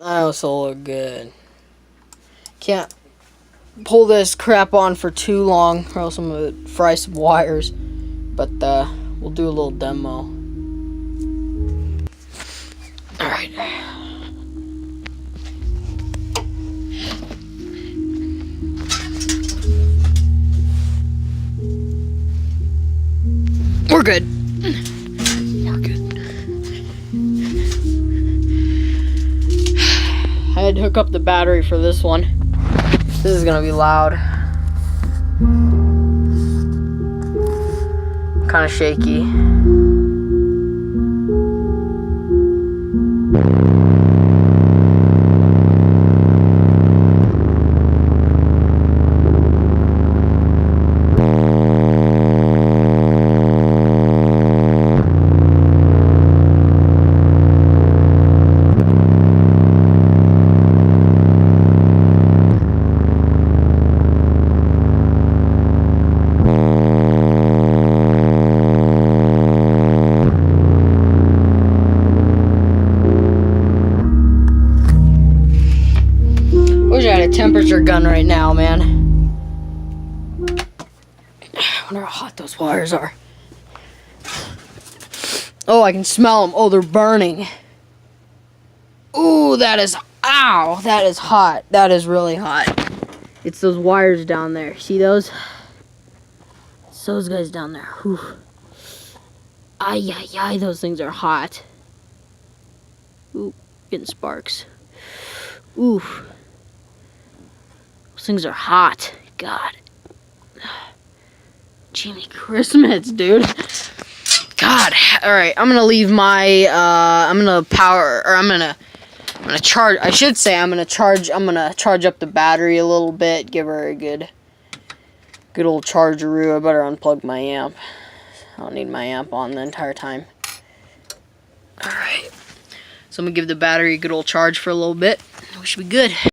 I also look good. Can't pull this crap on for too long or else I'm gonna fry some wires. But we'll do a little demo. Alright. We're good. We're good. I had to hook up the battery for this one. This is gonna be loud. Kind of shaky. Wish I had a temperature gun right now, man. I wonder how hot those wires are. Oh, I can smell them. Oh, they're burning. Ooh, that is, ow, that is hot. That is really hot. It's those wires down there. See those? It's those guys down there. Whew. Ay, ay, ay, those things are hot. Ooh, getting sparks. Ooh. Those things are hot. God. Jiminy Christmas, dude. God. Alright, I'm gonna leave my, I'm gonna charge, I should say I'm gonna charge up the battery a little bit, give her a good old chargeroo. I better unplug my amp. I don't need my amp on the entire time. Alright. So I'm gonna give the battery a good old charge for a little bit. We should be good.